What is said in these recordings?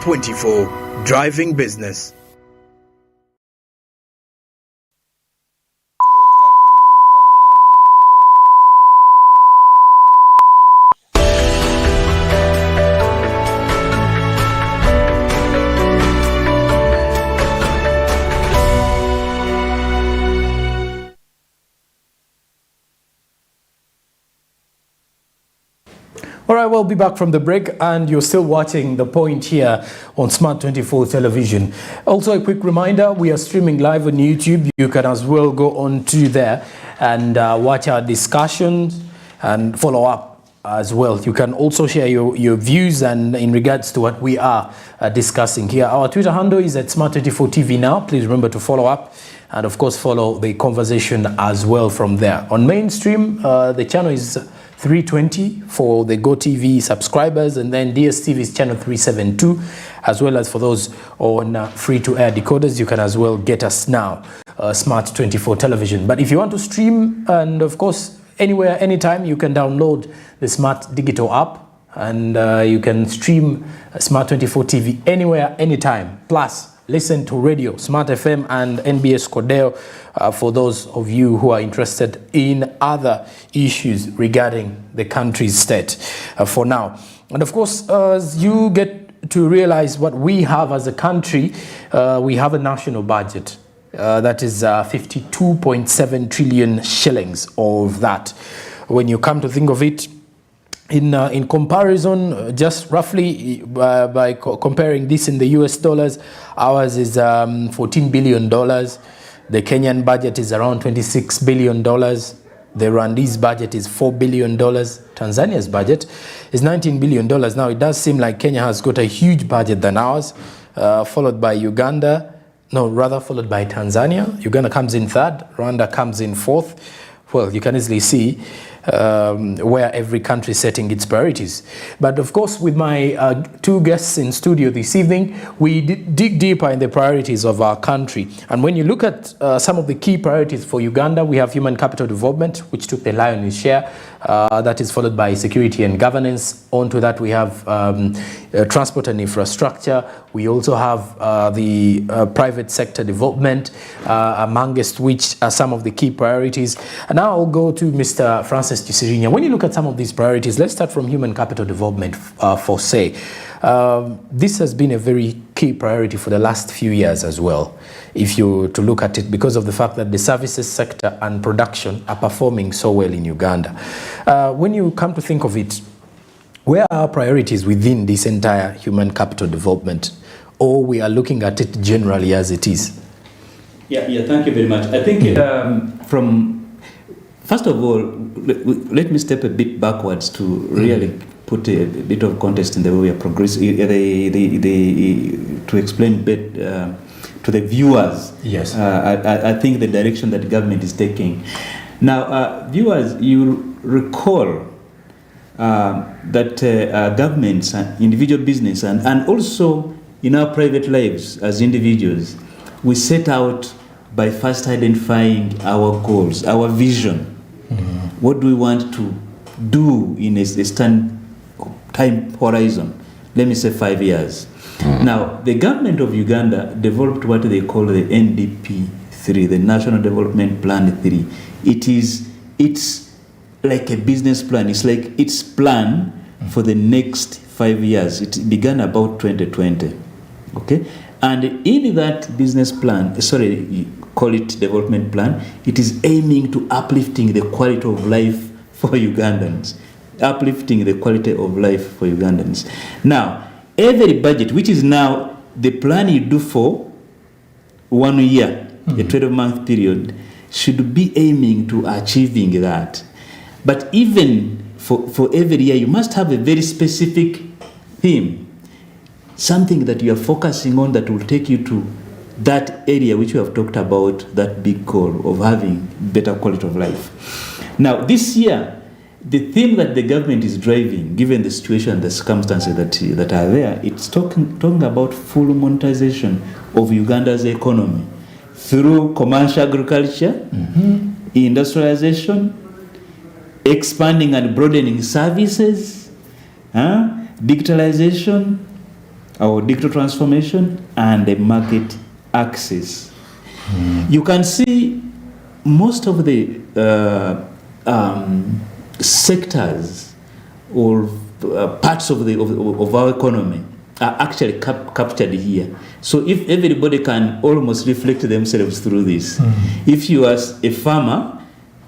Smart 24, driving business. All right, we'll be back from the break, and you're still watching The Point here on Smart 24 television. Also, a quick reminder, we are streaming live on YouTube. You can as well go on to there and watch our discussions and follow up as well. You can also share your views and in regards to what we are discussing here. Our Twitter handle is at Smart24TV now. Please remember to follow up and, of course, follow the conversation as well from there. On mainstream, the channel is 320 for the GOTV subscribers, and then DSTV is channel 372, as well as for those on free-to-air decoders, you can as well get us now, Smart 24 television. But if you want to stream, and of course, anywhere, anytime, you can download the Smart Digital app, and you can stream Smart 24 TV anywhere, anytime. Plus, listen to radio, Smart FM and NBS Cordell for those of you who are interested in other issues regarding the country's state for now. And of course, as you get to realize what we have as a country, we have a national budget that is 52.7 trillion shillings of that. When you come to think of it, in comparison, just roughly by comparing this in the US dollars, ours is $14 billion. The Kenyan budget is around $26 billion. The Rwandese budget is $4 billion. Tanzania's budget is $19 billion. Now, it does seem like Kenya has got a huge budget than ours, followed by Uganda. No, rather followed by Tanzania. Uganda comes in third. Rwanda comes in fourth. Well, you can easily see where every country is setting its priorities. But of course, with my two guests in studio this evening, we dig deeper in the priorities of our country. And when you look at some of the key priorities for Uganda, we have human capital development, which took the lion's share. That is followed by security and governance. Onto that, we have transport and infrastructure. We also have the private sector development, amongst which are some of the key priorities. And now I'll go to Mr. Francis Chisirinya. When you look at some of these priorities, let's start from human capital development for say. This has been a very key priority for the last few years as well, if you to look at it, because of the fact that the services sector and production are performing so well in Uganda. When you come to think of it, where are our priorities within this entire human capital development, or we are looking at it generally as it is? Yeah, thank you very much. I think first of all, let me step a bit backwards to really put a bit of context in the way we are progressing, to explain bit to the viewers. Yes. I think the direction that government is taking. Now, viewers, you recall that governments and individual business and also in our private lives as individuals, we set out by first identifying our goals, our vision. What do we want to do in a time horizon? Let me say 5 years. Now, the government of Uganda developed what they call the NDP 3, the National Development Plan 3. It's like a business plan. It's like its plan for the next 5 years. It began about 2020. Okay? And in that business plan, call it development plan, it is aiming to uplifting the quality of life for Ugandans. Uplifting the quality of life for Ugandans. Now, every budget, which is now the plan you do for 1 year, a 12-month period, should be aiming to achieving that. But even for every year, you must have a very specific theme, something that you are focusing on that will take you to that area which we have talked about, that big goal of having better quality of life. Now, this year, the theme that the government is driving, given the situation and the circumstances that are there, it's talking about full monetization of Uganda's economy through commercial agriculture, industrialization, expanding and broadening services, digitalization, our digital transformation, and the market access. You can see most of the sectors or parts of our economy are actually captured here. So if everybody can almost reflect themselves through this, if you are a farmer,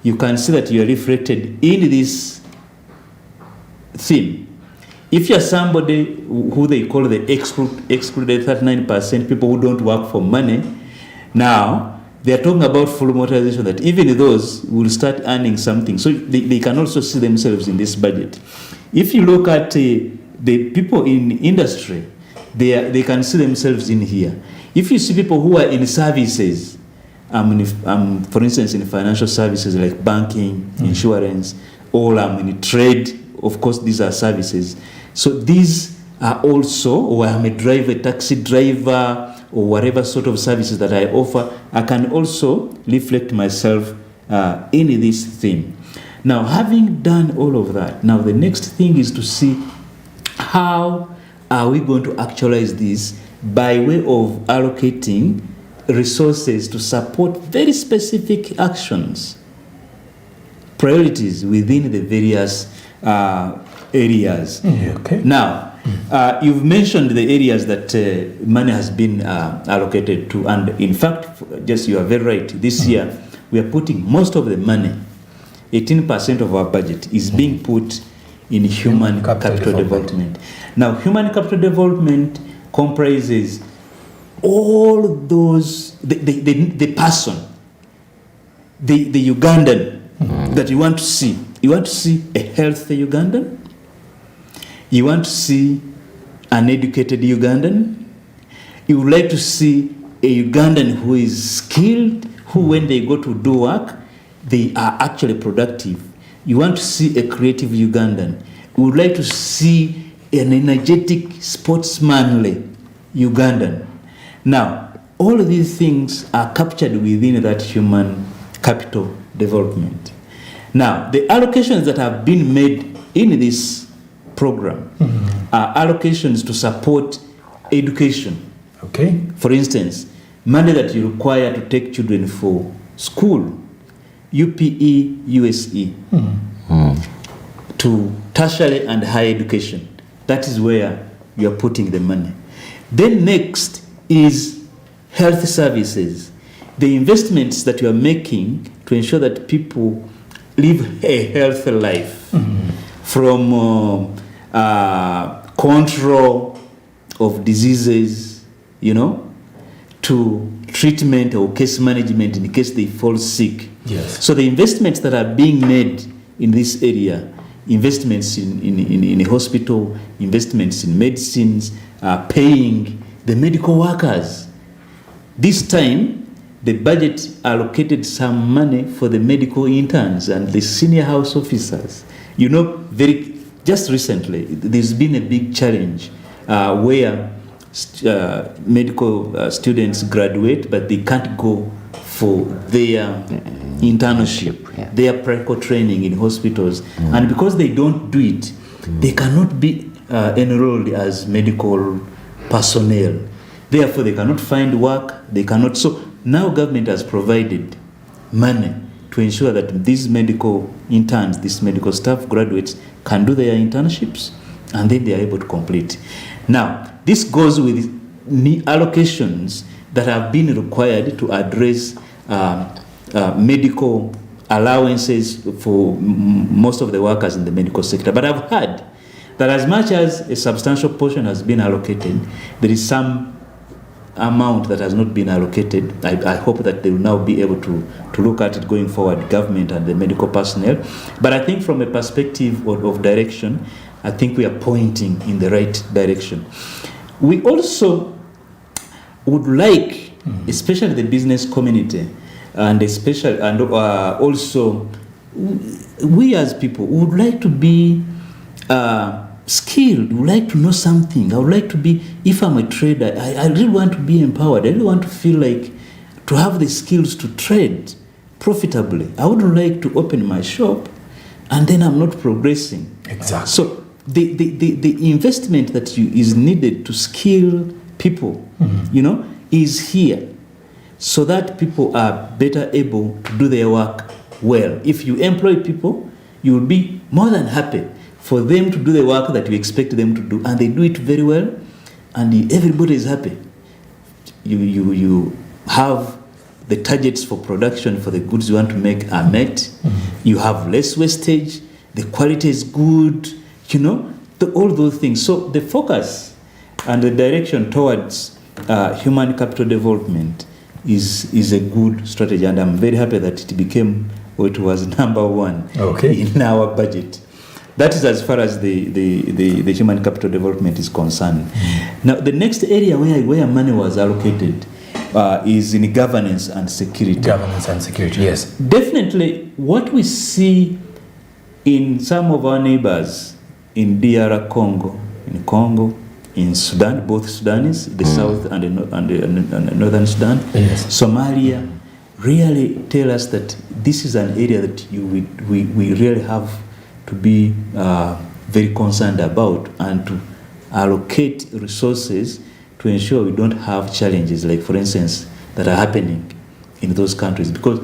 you can see that you are reflected in this theme. If you are somebody who they call the excluded 39%, people who don't work for money, now they are talking about full motorization, that even those will start earning something. So they can also see themselves in this budget. If you look at the people in industry, they can see themselves in here. If you see people who are in services, for instance, in financial services like banking, insurance, or in trade, of course, these are services. So these are also, or I'm a driver, taxi driver, or whatever sort of services that I offer, I can also reflect myself in this theme. Now, having done all of that, now the next thing is to see how are we going to actualize this by way of allocating resources to support very specific actions, priorities within the various areas. Okay. Now, you've mentioned the areas that money has been allocated to, and in fact, just you are very right, this year we are putting most of the money, 18% of our budget is being put in human capital development. Now, human capital development comprises all those, the person, the Ugandan that you want to see. You want to see a healthy Ugandan? You want to see an educated Ugandan? You would like to see a Ugandan who is skilled, who when they go to do work, they are actually productive. You want to see a creative Ugandan. You would like to see an energetic, sportsmanly Ugandan. Now, all of these things are captured within that human capital development. Now, the allocations that have been made in this program are allocations to support education. Okay. For instance, money that you require to take children for school, UPE, USE, to tertiary and higher education. That is where you are putting the money. Then next is health services. The investments that you are making to ensure that people live a healthy life, from control of diseases, to treatment or case management in case they fall sick. Yes. So the investments that are being made in this area, investments in a hospital, investments in medicines, paying the medical workers. This time, the budget allocated some money for the medical interns and the senior house officers. Just recently, there's been a big challenge where medical students graduate, but they can't go for their internship, their practical training in hospitals. And because they don't do it, they cannot be enrolled as medical personnel. Therefore, they cannot find work, they cannot. So now government has provided money to ensure that these medical interns, these medical staff graduates can do their internships, and then they are able to complete. Now, this goes with allocations that have been required to address medical allowances for most of the workers in the medical sector. But I've heard that as much as a substantial portion has been allocated, there is some amount that has not been allocated. I hope that they will now be able to look at it going forward, government and the medical personnel. But I think from a perspective of direction, I think we are pointing in the right direction. We also would like, especially the business community, and also we as people would like to be skilled, would like to know something. I would like to be, if I'm a trader, I really want to be empowered. I really want to feel like to have the skills to trade profitably. I wouldn't like to open my shop and then I'm not progressing. Exactly. So the investment that is needed to skill people, is here, so that people are better able to do their work well. If you employ people, you will be more than happy for them to do the work that you expect them to do, and they do it very well, and everybody is happy. You have the targets for production for the goods you want to make are met. You have less wastage. The quality is good. All those things. So the focus and the direction towards human capital development is a good strategy, and I'm very happy that it became what was number one in our budget. That is as far as the human capital development is concerned. Now, the next area where money was allocated is in governance and security. Governance and security, yes. Definitely, what we see in some of our neighbors in DR Congo, in Sudan, both Sudanese, the South and the Northern Sudan, yes. Somalia, really tell us that this is an area that we really have to be very concerned about, and to allocate resources to ensure we don't have challenges like, for instance, that are happening in those countries, because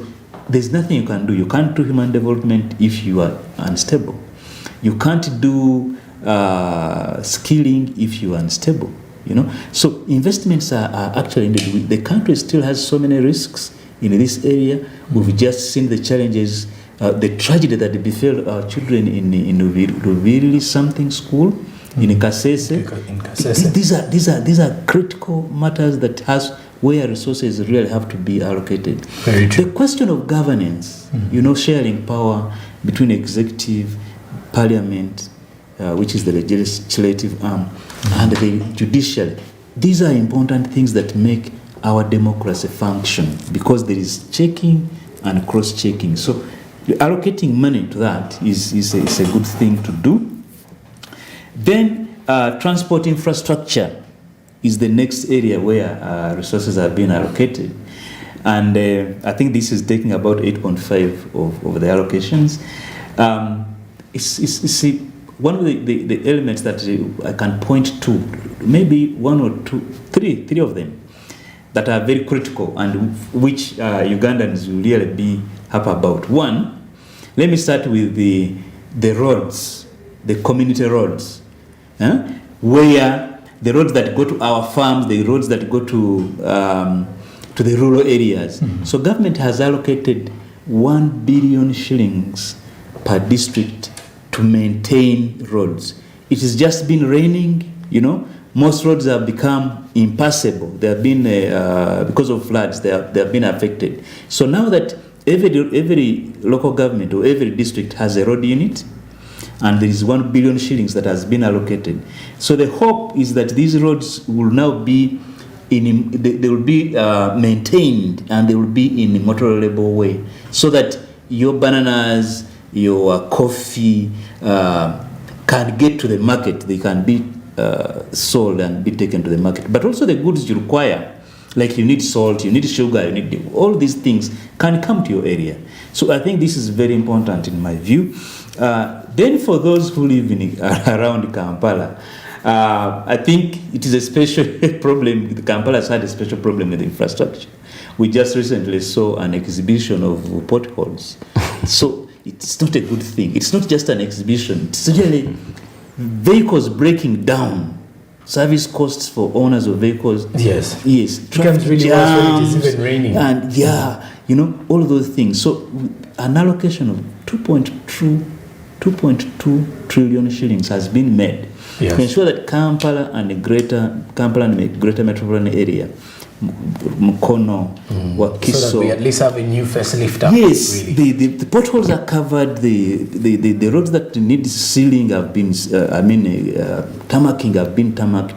there's nothing you can do. You can't do human development if you are unstable. You can't do skilling if you are unstable. So investments are actually needed. The country still has so many risks in this area. We've just seen the challenges, the tragedy that befell our children in Ruviri something school, in Kasese. These are critical matters that where resources really have to be allocated. Very true. The question of governance, sharing power between executive, parliament, which is the legislative arm, and the judiciary. These are important things that make our democracy function, because there is checking and cross-checking. So allocating money to that is a good thing to do. Then transport infrastructure is the next area where resources are being allocated. And I think this is taking about 8.5 of the allocations. It's one of the elements that I can point to, maybe one or two, three of them, that are very critical and which Ugandans will really be happy about. One, let me start with the roads, the community roads, where the roads that go to our farms, the roads that go to the rural areas. So government has allocated 1 billion shillings per district to maintain roads. It has just been raining, most roads have become impassable. They have been, because of floods, they have been affected. So now that every local government or every district has a road unit, and there is 1 billion shillings that has been allocated. So the hope is that these roads will now be they will be maintained, and they will be in a motorable way, so that your bananas, your coffee can get to the market. They can be sold and be taken to the market. But also the goods you require, like you need salt, you need sugar, you need all these things can come to your area. So I think this is very important in my view. Then for those who live around Kampala, I think it is a special problem. Kampala has had a special problem with infrastructure. We just recently saw an exhibition of potholes. So it's not a good thing. It's not just an exhibition. It's really vehicles breaking down, service costs for owners of vehicles. Yes. It becomes really worse when it is even raining. And all those things. So an allocation of 2.2 trillion shillings has been made to ensure that Kampala and the greater metropolitan area, Mukono, Wakiso, so that we at least have a new facelift up. Yes, really. the potholes are covered. The roads that need sealing have been, tarmacking have been tarmacked,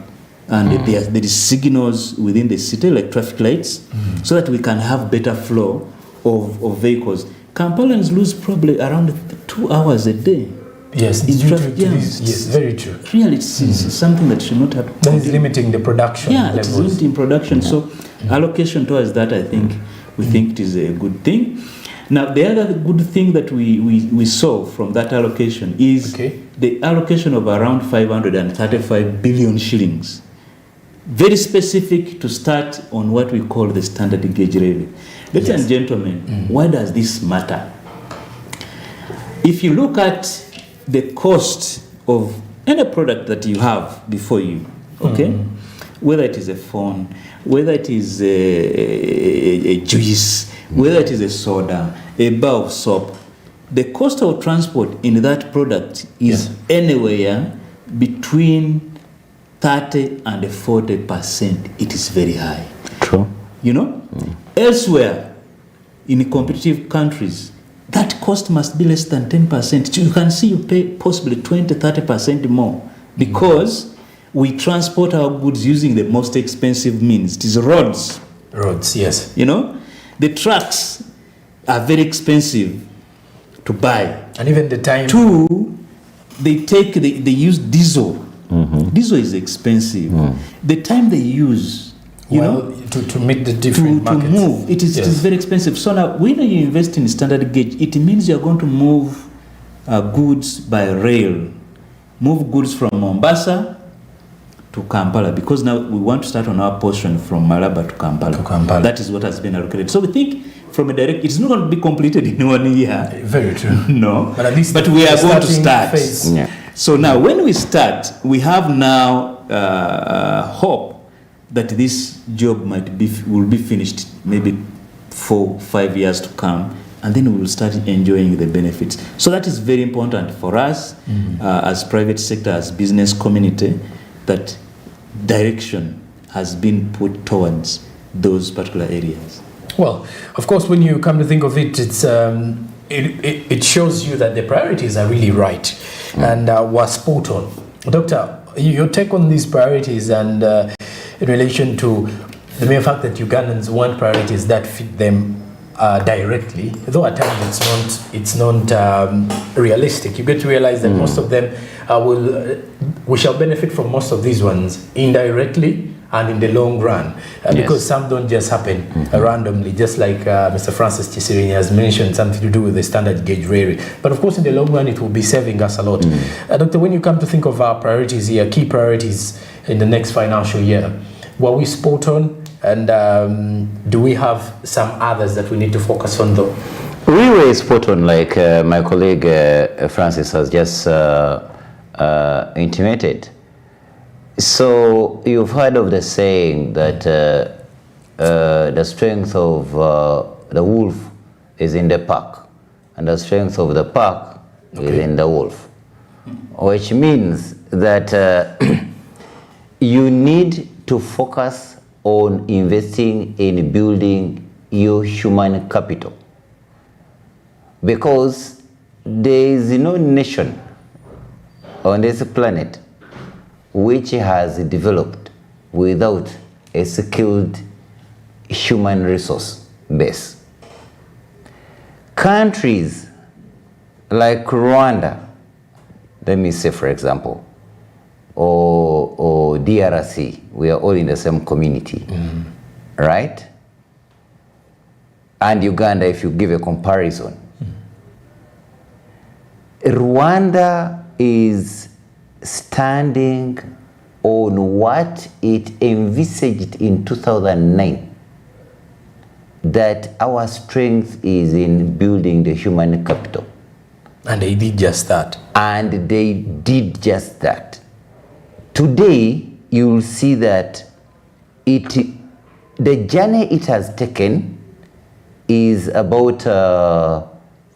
and there is signals within the city like traffic lights, so that we can have better flow of vehicles. Kampalans lose probably around 2 hours a day. Yes, in traffic jams. Yes, very true. Really, it's something that should not happen. That is limiting the production levels. It's limiting production. So allocation towards that, I think, we think it is a good thing. Now, the other good thing that we saw from that allocation is the allocation of around 535 billion shillings. Very specific to start on what we call the standard gauge levy. Ladies and gentlemen, why does this matter? If you look at the cost of any product that you have before you, whether it is a phone, whether it is a juice, whether it is a soda, a bar of soap, the cost of transport in that product is anywhere between 30 and 40%. It is very high. True. You know? Elsewhere, in competitive countries, that cost must be less than 10%. So you can see you pay possibly 20-30% more because we transport our goods using the most expensive means. It is roads. Roads, yes. You know? The trucks are very expensive to buy. And even the time. Two, they use diesel. Diesel is expensive. The time they use, to meet the different to markets. move, it is very expensive. So now, when you invest in standard gauge, it means you're going to move goods by rail. Move goods from Mombasa to Kampala, because now we want to start on our portion from Malaba to Kampala. That is what has been allocated. So we think from a direct, it's not going to be completed in 1 year. Very true. No. But at least we are going to start. Phase. So now when we start, we have now hope that this job will be finished maybe 4-5 years to come, and then we will start enjoying the benefits. So that is very important for us as private sector, as business community, that direction has been put towards those particular areas. Well, of course, when you come to think of it, it's it shows you that the priorities are really right and were spot on. Doctor, your take on these priorities and in relation to the mere fact that Ugandans want priorities that fit them directly, though at times it's not realistic. You get to realize that most of them we shall benefit from most of these ones indirectly and in the long run, because some don't just happen randomly, just like Mr. Francis Chisirini has mentioned, something to do with the standard gauge railway. But of course, in the long run, it will be saving us a lot. Doctor, when you come to think of our priorities here, key priorities in the next financial year, were we spot on? And do we have some others that we need to focus on, though? We were spot on, like my colleague Francis has just intimated. So you've heard of the saying that the strength of the wolf is in the pack, and the strength of the pack is in the wolf, which means that you need to focus on investing in building your human capital, because there is no nation on this planet which has developed without a skilled human resource base. Countries like Rwanda, let me say for example, or DRC, we are all in the same community, right? And Uganda, if you give a comparison, Rwanda is standing on what it envisaged in 2009, that our strength is in building the human capital. And they did just that. And they did just that. Today, you'll see that the journey it has taken is about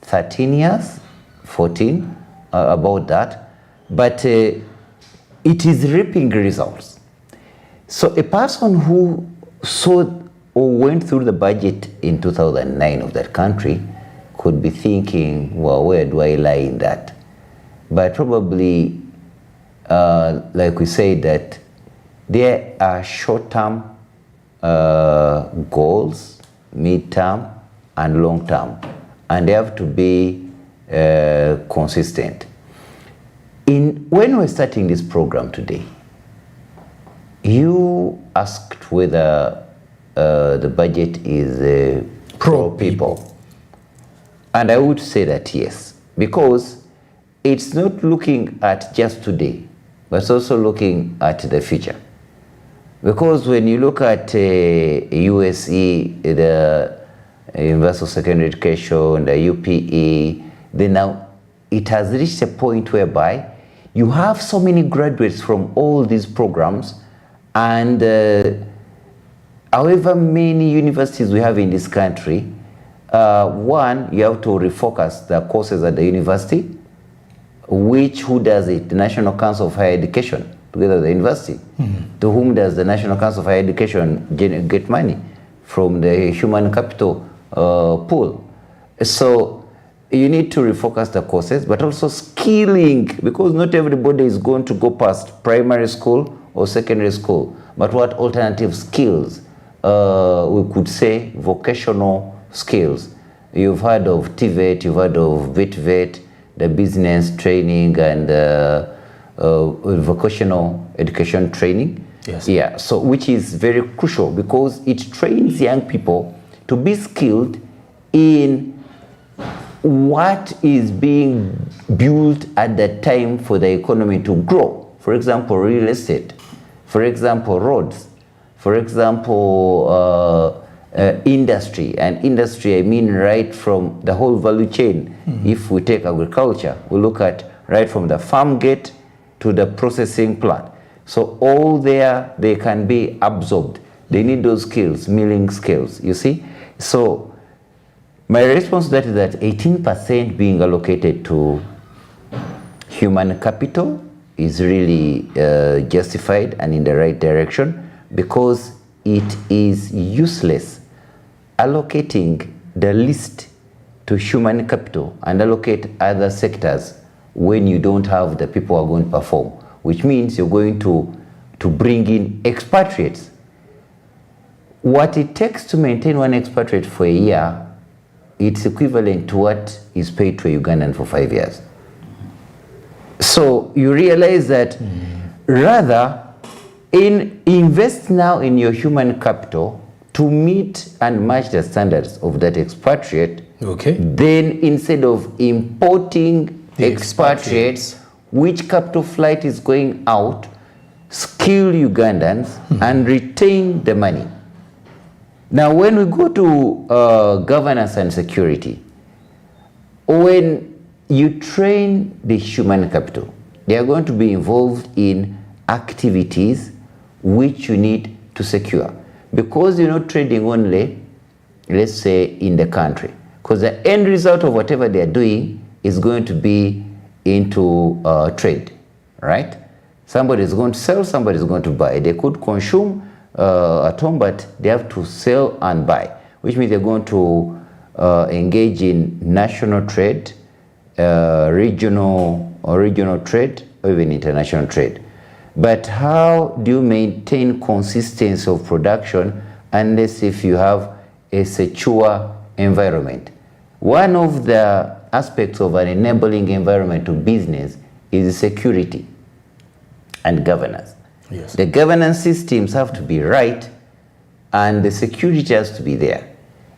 13 years, 14, about that. But it is reaping results. So a person who saw or went through the budget in 2009 of that country could be thinking, well, where do I lie in that? But probably, like we say, that there are short-term goals, mid-term, and long-term, and they have to be consistent. When we're starting this program today, you asked whether the budget is pro people. And I would say that yes, because it's not looking at just today, but it's also looking at the future. Because when you look at USE, the Universal Secondary Education, the UPE, then now it has reached a point whereby you have so many graduates from all these programs, and however many universities we have in this country, one, you have to refocus the courses at the university, who does it? The National Council of Higher Education, together with the university. To whom does the National Council of Higher Education get money? From the human capital pool. So you need to refocus the courses, but also skilling, because not everybody is going to go past primary school or secondary school. But what alternative skills? We could say vocational skills. You've heard of TVET, you've heard of VET, the business training and vocational education training. Yes. Yeah, so which is very crucial because it trains young people to be skilled in what is being built at that time for the economy to grow. For example, real estate. For example, roads. For example, industry. And industry, I mean right from the whole value chain. If we take agriculture, we look at right from the farm gate to the processing plant. So all there, they can be absorbed. They need those skills, milling skills, you see? So my response to that is that 18% being allocated to human capital is really justified and in the right direction, because it is useless allocating the least to human capital and allocate other sectors when you don't have the people who are going to perform, which means you're going to bring in expatriates. What it takes to maintain one expatriate for a year, it's equivalent to what is paid to a Ugandan for 5 years. So you realize that rather invest now in your human capital to meet and match the standards of that expatriate. Okay. Then instead of importing The expatriates, which capital flight is going out, skill Ugandans and retain the money. Now, when we go to governance and security, when you train the human capital, they are going to be involved in activities which you need to secure. Because you're not trading only, let's say, in the country. Because the end result of whatever they are doing is going to be into trade, right? Somebody is going to sell, somebody is going to buy. They could consume at home, but they have to sell and buy, which means they're going to engage in national trade, regional trade, or even international trade. But how do you maintain consistency of production unless if you have a secure environment? One of the aspects of an enabling environment to business is security and governance. Yes. The governance systems have to be right and the security has to be there.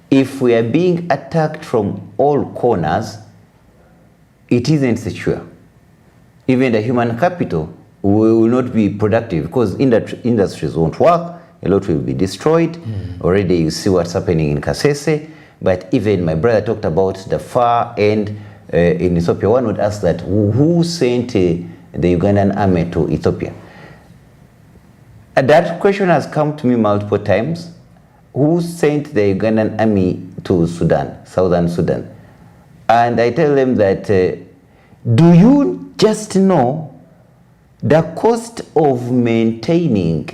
If we are being attacked from all corners, it isn't secure. Even the human capital will not be productive because industries won't work, a lot will be destroyed. Already you see what's happening in Kasese, but even my brother talked about the far end in Ethiopia. One would ask that, who sent the Ugandan army to Ethiopia? That question has come to me multiple times. Who sent the Ugandan army to Sudan, southern Sudan? And I tell them that, do you just know the cost of maintaining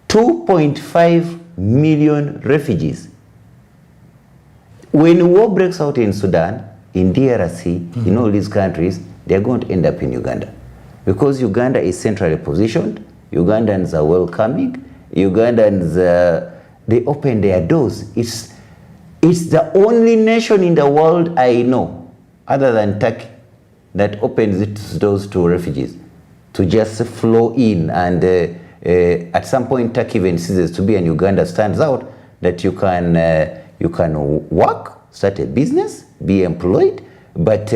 2.5 million refugees? When war breaks out in Sudan, in DRC, in all these countries, they're going to end up in Uganda. Because Uganda is centrally positioned, Ugandans are welcoming, Ugandans, they open their doors. It's the only nation in the world I know, other than Turkey, that opens its doors to refugees to just flow in. And at some point, Turkey even ceases to be, and Uganda stands out that you can work, start a business, be employed, but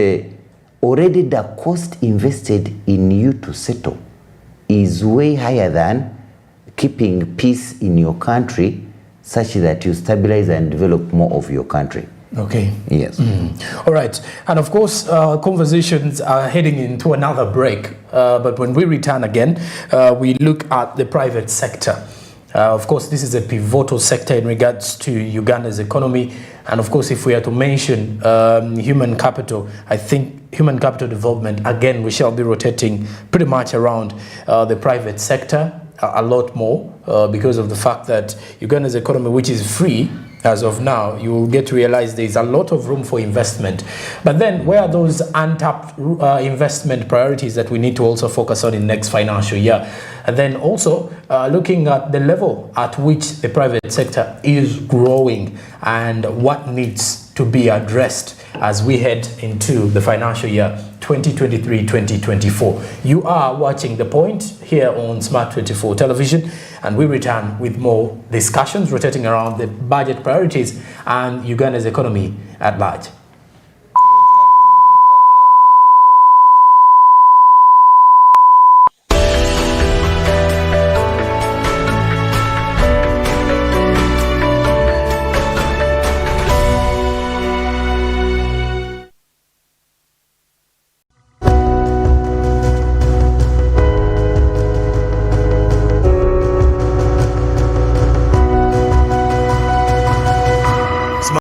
already the cost invested in you to settle is way higher than keeping peace in your country such that you stabilize and develop more of your country. Okay. Yes. All right. And of course, conversations are heading into another break. But when we return again, we look at the private sector. Of course, this is a pivotal sector in regards to Uganda's economy. And of course, if we are to mention human capital, I think human capital development, again, we shall be rotating pretty much around the private sector a lot more because of the fact that Uganda's economy, which is free, as of now, you will get to realize there's a lot of room for investment. But then where are those untapped investment priorities that we need to also focus on in next financial year? And then also looking at the level at which the private sector is growing and what needs to be addressed as we head into the financial year 2023-2024. You are watching The Point here on Smart 24 Television, and we return with more discussions rotating around the budget priorities and Uganda's economy at large.